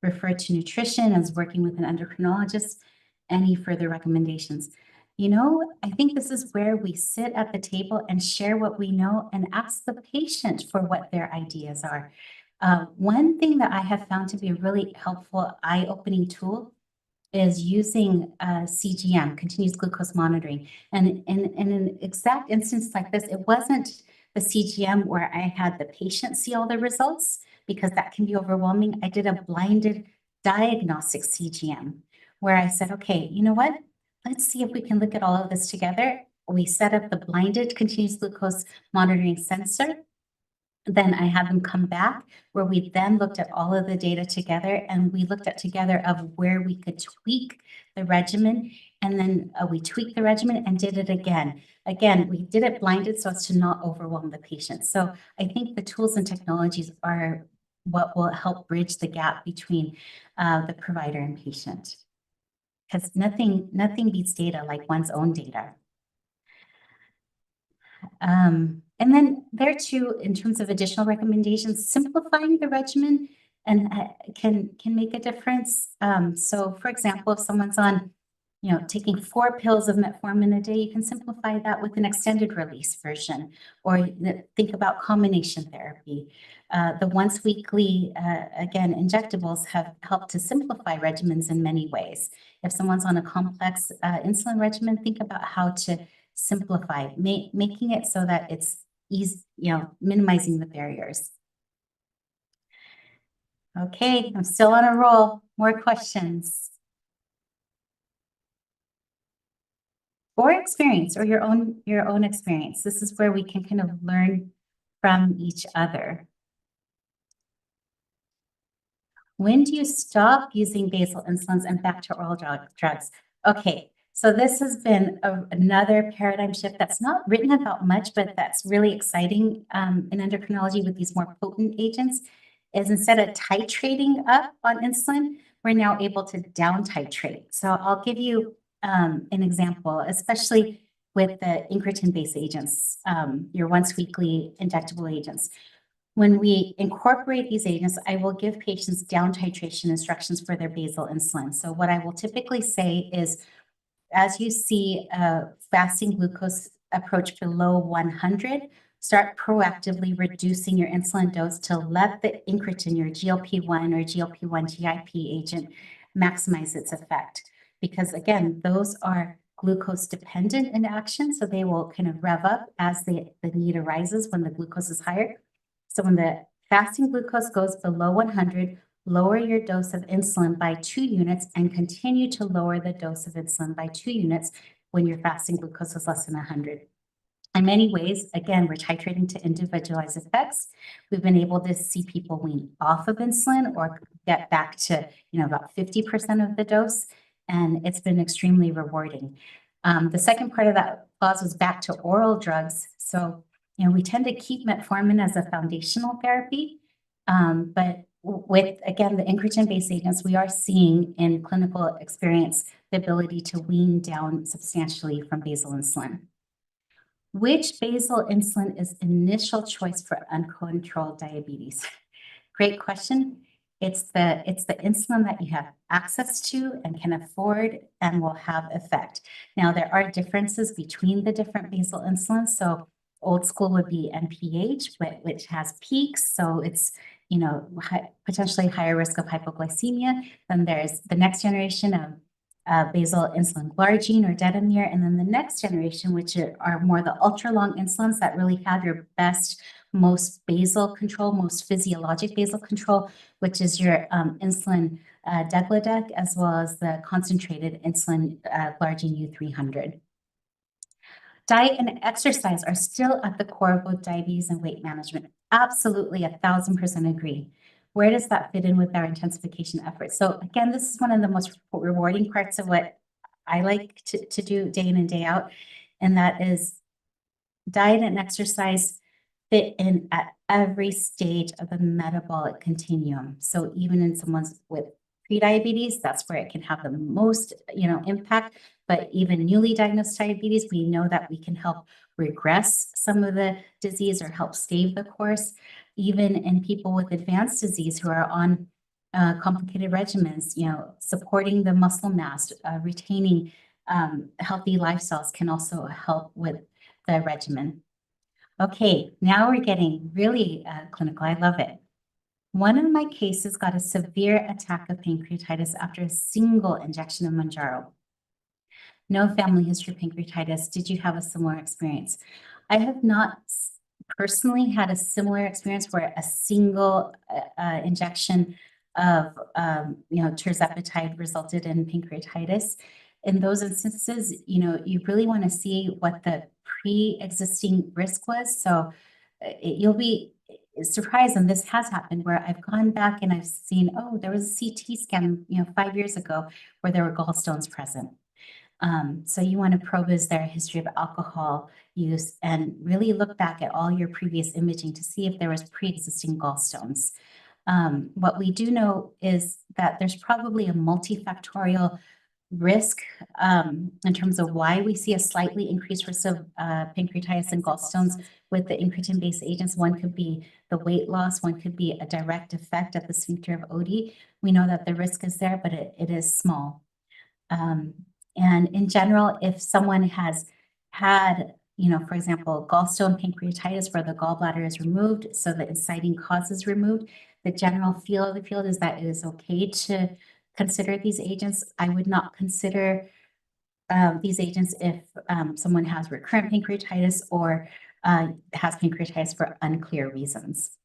Refer to nutrition as working with an endocrinologist. Any further recommendations? I think this is where we sit at the table and share what we know and ask the patient for what their ideas are. One thing that I have found to be a really helpful, eye-opening tool is using CGM, continuous glucose monitoring. And in an exact instance like this, it wasn't the CGM where I had the patient see all the results, because that can be overwhelming. I did a blinded diagnostic CGM where I said, okay, you know what? Let's see if we can look at all of this together. We set up the blinded continuous glucose monitoring sensor. Then I had them come back where we then looked at all of the data together, and we looked at together of where we could tweak the regimen. And then we tweaked the regimen and did it again. Again, we did it blinded so as to not overwhelm the patient. So I think the tools and technologies are what will help bridge the gap between the provider and patient. Because nothing beats data like one's own data. And then there too, in terms of additional recommendations, simplifying the regimen and can make a difference. So for example, if someone's on, taking 4 pills of metformin a day, you can simplify that with an extended release version, or think about combination therapy. The once weekly, again, injectables have helped to simplify regimens in many ways. If someone's on a complex insulin regimen, think about how to simplify, making it so that it's easy, minimizing the barriers. Okay, I'm still on a roll. More questions. Or experience, or your own experience. This is where we can kind of learn from each other. When do you stop using basal insulins and back to oral drugs? Okay, so this has been another paradigm shift that's not written about much, but that's really exciting in endocrinology with these more potent agents, is instead of titrating up on insulin, we're now able to down titrate. So I'll give you an example, especially with the incretin-based agents, your once weekly injectable agents. When we incorporate these agents, I will give patients down titration instructions for their basal insulin. So what I will typically say is, as you see fasting glucose approach below 100, start proactively reducing your insulin dose to let the incretin, your GLP-1 or GLP-1 GIP agent, maximize its effect. Because again, those are glucose dependent in action, so they will kind of rev up as the need arises when the glucose is higher. So when the fasting glucose goes below 100, lower your dose of insulin by 2 units and continue to lower the dose of insulin by 2 units when your fasting glucose is less than 100. In many ways, again, we're titrating to individualized effects. We've been able to see people wean off of insulin or get back to, about 50% of the dose, and it's been extremely rewarding. The second part of that clause was back to oral drugs. So, we tend to keep metformin as a foundational therapy, but with, again, the incretin-based agents, we are seeing in clinical experience the ability to wean down substantially from basal insulin. Which basal insulin is initial choice for uncontrolled diabetes? Great question. It's the insulin that you have access to and can afford and will have effect. Now, there are differences between the different basal insulins. So old school would be NPH, which has peaks. So it's, potentially higher risk of hypoglycemia. Then there's the next generation of basal insulin glargine or detamir, and then the next generation, which are more the ultra-long insulins that really have your best, most basal control, most physiologic basal control, which is your insulin degludec, as well as the concentrated insulin glargine U300. Diet and exercise are still at the core of both diabetes and weight management. Absolutely, 1,000% agree. Where does that fit in with our intensification efforts? So again, this is one of the most rewarding parts of what I like to do day in and day out, and that is diet and exercise fit in at every stage of the metabolic continuum. So even in someone's with prediabetes, that's where it can have the most, impact. But even newly diagnosed diabetes, we know that we can help regress some of the disease or help stave the course. Even in people with advanced disease who are on complicated regimens, supporting the muscle mass, retaining healthy lifestyles can also help with the regimen. Okay, now we're getting really clinical. I love it. One of my cases got a severe attack of pancreatitis after a single injection of Mounjaro. No family history of pancreatitis. Did you have a similar experience? I have not personally had a similar experience where a single injection of tirzepatide resulted in pancreatitis. In those instances, you really want to see what the pre-existing risk was. So you'll be surprised, and this has happened, where I've gone back and I've seen, oh, there was a CT scan, 5 years ago where there were gallstones present. So you want to probe, is there a history of alcohol use, and really look back at all your previous imaging to see if there was pre-existing gallstones. What we do know is that there's probably a multifactorial risk in terms of why we see a slightly increased risk of pancreatitis and gallstones with the incretin-based agents. One could be the weight loss, one could be a direct effect at the sphincter of Oddi. We know that the risk is there, but it is small. And in general, if someone has had, for example, gallstone pancreatitis where the gallbladder is removed, so the inciting cause is removed, the general feel of the field is that it is okay to consider these agents. I would not consider these agents if someone has recurrent pancreatitis or has pancreatitis for unclear reasons.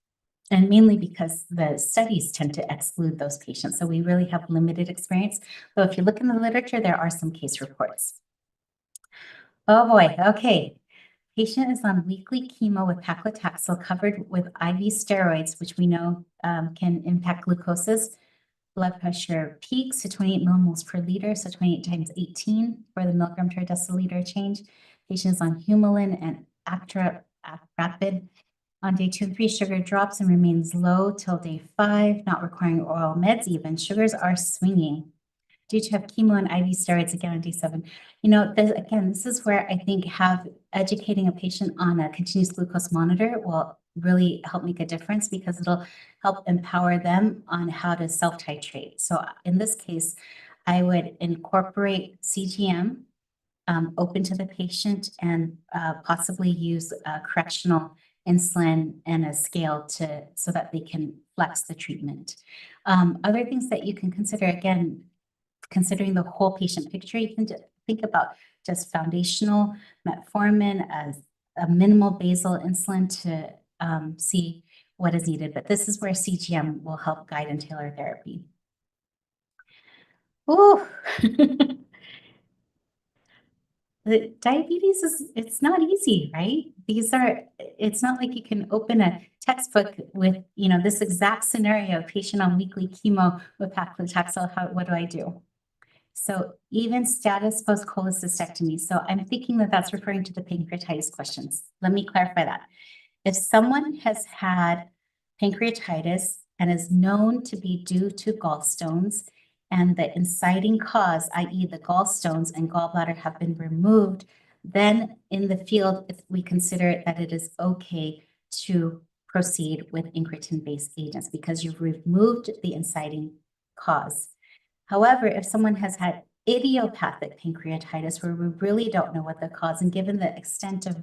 And mainly because the studies tend to exclude those patients. So we really have limited experience. Though if you look in the literature, there are some case reports. Oh boy, okay. Patient is on weekly chemo with paclitaxel covered with IV steroids, which we know can impact glucoses. Blood pressure peaks to 28 millimoles per liter, so 28 times 18 for the milligram per deciliter change. Patient is on Humulin and Actrapid. On day 2 and 3, sugar drops and remains low till day 5, not requiring oral meds even. Sugars are swinging. Due to have chemo and IV steroids again on day 7. This is where I think educating a patient on a continuous glucose monitor will really help make a difference, because it'll help empower them on how to self-titrate. So in this case, I would incorporate CGM, open to the patient, and possibly use correctional insulin and a scale so that they can flex the treatment. Other things that you can consider, again, considering the whole patient picture, you can think about just foundational metformin as a minimal basal insulin to see what is needed. But this is where CGM will help guide and tailor therapy. Oh, the diabetes it's not easy, right? It's not like you can open a textbook with, this exact scenario, patient on weekly chemo with paclitaxel, what do I do? So even status post cholecystectomy. So I'm thinking that that's referring to the pancreatitis questions. Let me clarify that. If someone has had pancreatitis and is known to be due to gallstones, and the inciting cause, i.e. the gallstones and gallbladder, have been removed, then in the field, if we consider that it is okay to proceed with incretin-based agents because you've removed the inciting cause. However, if someone has had idiopathic pancreatitis, where we really don't know what the cause, and given the extent of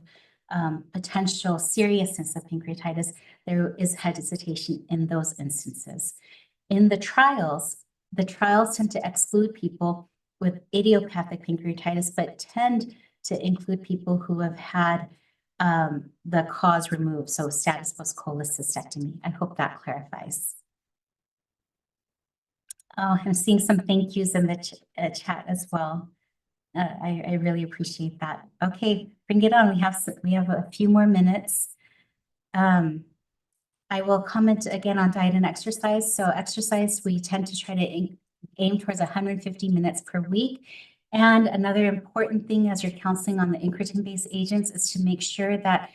potential seriousness of pancreatitis, there is hesitation in those instances. In the trials tend to exclude people with idiopathic pancreatitis, but tend to include people who have had the cause removed, so status post cholecystectomy. I hope that clarifies. Oh, I'm seeing some thank yous in the chat as well. I really appreciate that. Okay, bring it on. We have a few more minutes. I will comment again on diet and exercise. So exercise, we tend to try to aim towards 150 minutes per week. And another important thing as you're counseling on the incretin-based agents is to make sure that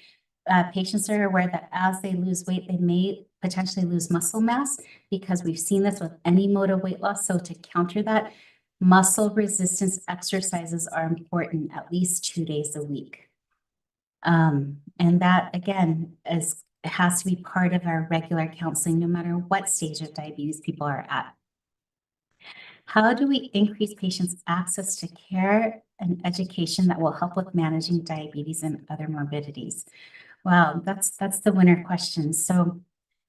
patients are aware that as they lose weight, they may potentially lose muscle mass, because we've seen this with any mode of weight loss. So to counter that, muscle resistance exercises are important at least 2 days a week. And that, again, it has to be part of our regular counseling, no matter what stage of diabetes people are at. How do we increase patients' access to care and education that will help with managing diabetes and other morbidities? Well, that's the winner question. So,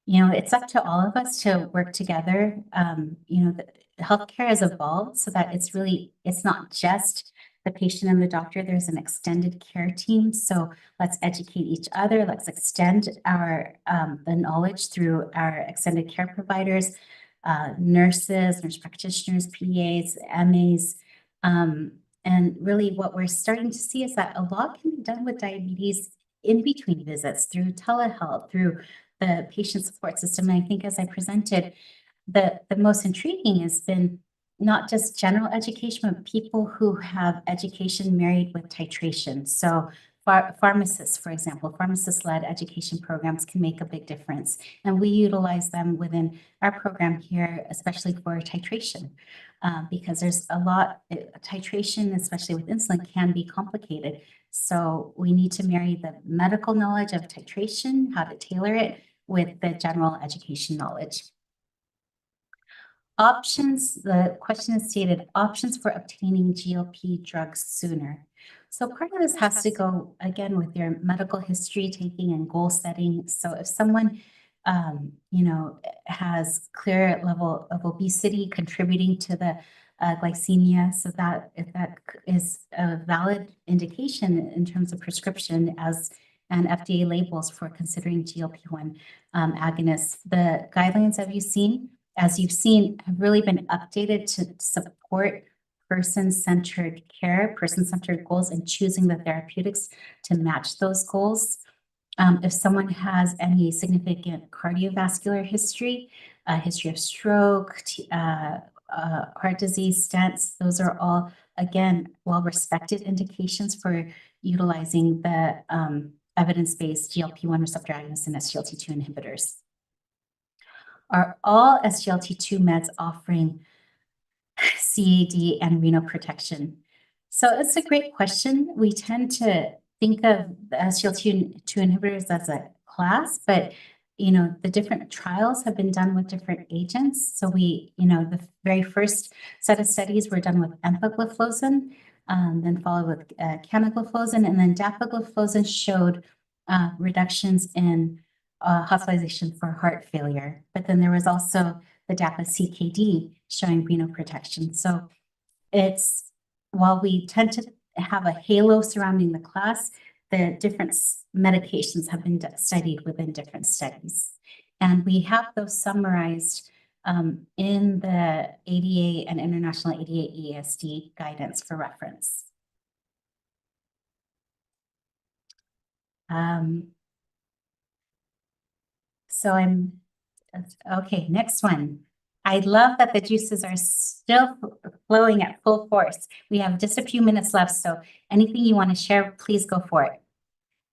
it's up to all of us to work together. The healthcare has evolved so that it's not just the patient and the doctor. There's an extended care team. So let's educate each other. Let's extend our the knowledge through our extended care providers, nurses, nurse practitioners, PAs, MAs. And really what we're starting to see is that a lot can be done with diabetes in between visits through telehealth, through the patient support system. And I think as I presented, the most intriguing has been not just general education, but people who have education married with titration. So pharmacists, for example, pharmacist-led education programs can make a big difference. And we utilize them within our program here, especially for titration, because there's a lot, titration, especially with insulin, can be complicated. So we need to marry the medical knowledge of titration, how to tailor it, with the general education knowledge. Options, the question is stated, options for obtaining GLP drugs sooner. So part of this has to go, again, with your medical history taking and goal setting. So if someone, has clear level of obesity contributing to the glycemia, so that if that is a valid indication in terms of prescription and FDA labels for considering GLP-1 agonists. The guidelines as you've seen, have really been updated to support person-centered care, person-centered goals, and choosing the therapeutics to match those goals. If someone has any significant cardiovascular history, a history of stroke, heart disease, stents, those are all, again, well-respected indications for utilizing the evidence-based GLP-1 receptor agonists and SGLT2 inhibitors. Are all SGLT2 meds offering CAD and renal protection? So it's a great question. We tend to think of the SGLT2 inhibitors as a class, but the different trials have been done with different agents. So the very first set of studies were done with empagliflozin, then followed with canagliflozin, and then dapagliflozin showed reductions in hospitalization for heart failure. But then there was also the DAPA-CKD showing renal protection. So while we tend to have a halo surrounding the class, the different medications have been studied within different studies. And we have those summarized in the ADA and International ADA EASD guidance for reference. Okay, next one. I love that the juices are still flowing at full force. We have just a few minutes left, so anything you want to share, please go for it.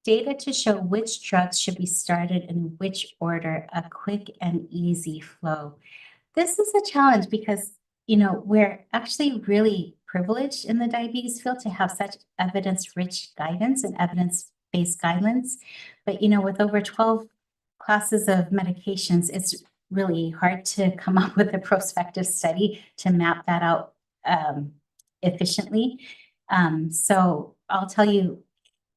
Data to show which drugs should be started in which order, a quick and easy flow. This is a challenge because, we're actually really privileged in the diabetes field to have such evidence-rich guidance and evidence-based guidelines. But, with over 12 classes of medications, it's really hard to come up with a prospective study to map that out efficiently. So I'll tell you,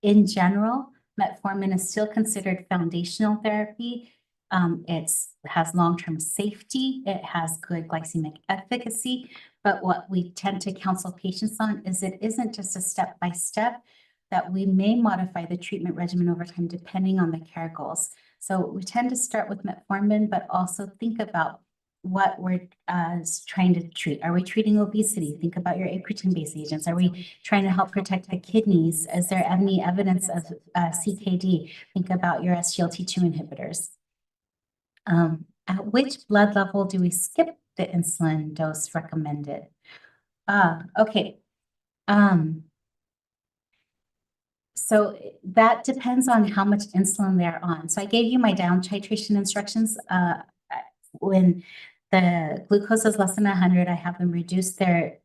in general, metformin is still considered foundational therapy. It has long-term safety. It has good glycemic efficacy. But what we tend to counsel patients on is it isn't just a step-by-step, that we may modify the treatment regimen over time depending on the care goals. So we tend to start with metformin, but also think about what we're trying to treat. Are we treating obesity? Think about your incretin-based agents. Are we trying to help protect the kidneys? Is there any evidence of CKD? Think about your SGLT2 inhibitors. At which blood level do we skip the insulin dose recommended? Okay. So that depends on how much insulin they're on. So I gave you my down titration instructions. When the glucose is less than 100, I have them reduce their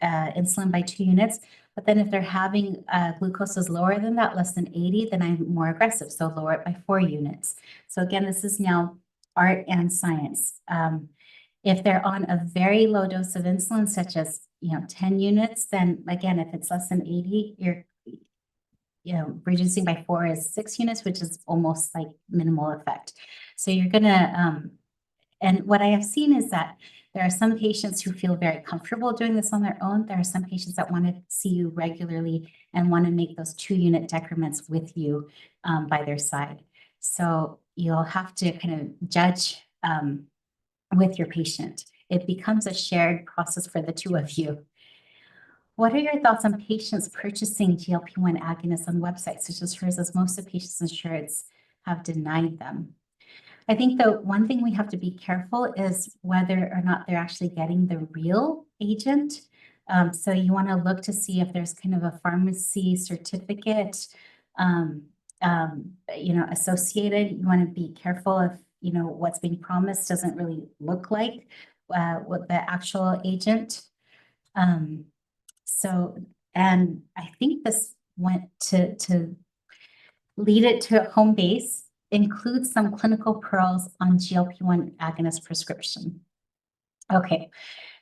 insulin by 2 units. But then if they're having glucose is lower than that, less than 80, then I'm more aggressive. So lower it by 4 units. So again, this is now art and science. If they're on a very low dose of insulin, such as 10 units, then again, if it's less than 80, you're reducing by 4 is 6 units, which is almost like minimal effect. So you're gonna, and what I have seen is that there are some patients who feel very comfortable doing this on their own. There are some patients that want to see you regularly and want to make those 2-unit decrements with you by their side. So you'll have to kind of judge with your patient. It becomes a shared process for the two of you. What are your thoughts on patients purchasing GLP-1 agonists on websites such as hers, as most of patients' insurance have denied them? I think the one thing we have to be careful is whether or not they're actually getting the real agent. So you want to look to see if there's kind of a pharmacy certificate, associated. You want to be careful if what's being promised doesn't really look like what the actual agent. And I think this went to lead it to home base, includes some clinical pearls on GLP-1 agonist prescription. Okay,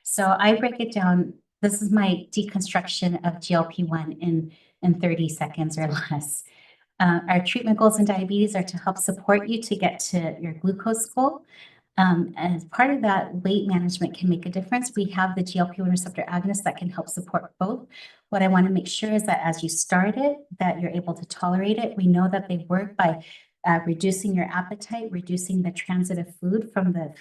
so I break it down. This is my deconstruction of GLP-1 in 30 seconds or less. Our treatment goals in diabetes are to help support you to get to your glucose goal. And as part of that, weight management can make a difference. We have the GLP-1 receptor agonist that can help support both. What I want to make sure is that as you start it, that you're able to tolerate it. We know that they work by reducing your appetite, reducing the transit of food from the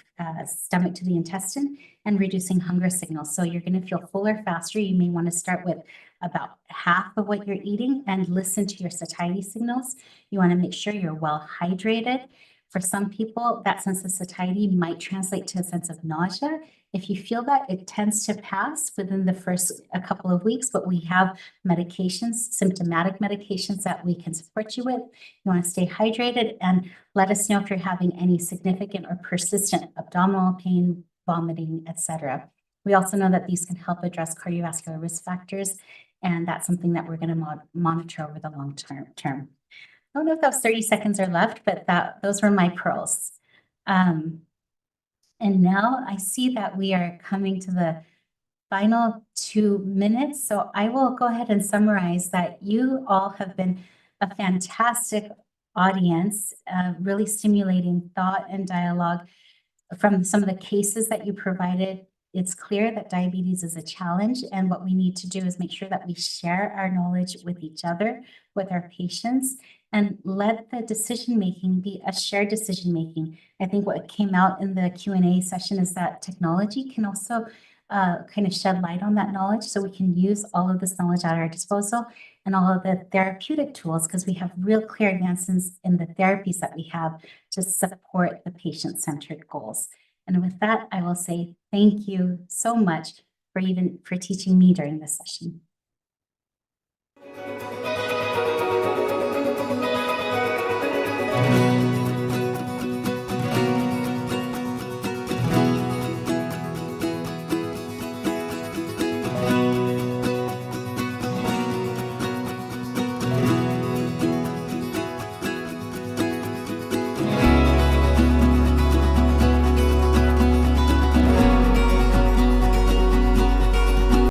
stomach to the intestine, and reducing hunger signals. So you're going to feel fuller faster. You may want to start with about half of what you're eating and listen to your satiety signals. You want to make sure you're well hydrated. For some people, that sense of satiety might translate to a sense of nausea. If you feel that, it tends to pass within the first a couple of weeks, but we have medications, symptomatic medications that we can support you with. You want to stay hydrated and let us know if you're having any significant or persistent abdominal pain, vomiting, etc. We also know that these can help address cardiovascular risk factors, and that's something that we're going to monitor over the long term. I don't know if those 30 seconds are left, but those were my pearls. And now I see that we are coming to the final 2 minutes. So I will go ahead and summarize that you all have been a fantastic audience, really stimulating thought and dialogue from some of the cases that you provided. It's clear that diabetes is a challenge, and what we need to do is make sure that we share our knowledge with each other, with our patients, and let the decision-making be a shared decision-making. I think what came out in the Q&A session is that technology can also kind of shed light on that knowledge, so we can use all of this knowledge at our disposal and all of the therapeutic tools, because we have real clear advances in the therapies that we have to support the patient-centered goals. And with that, I will say thank you so much for teaching me during this session. Thank you.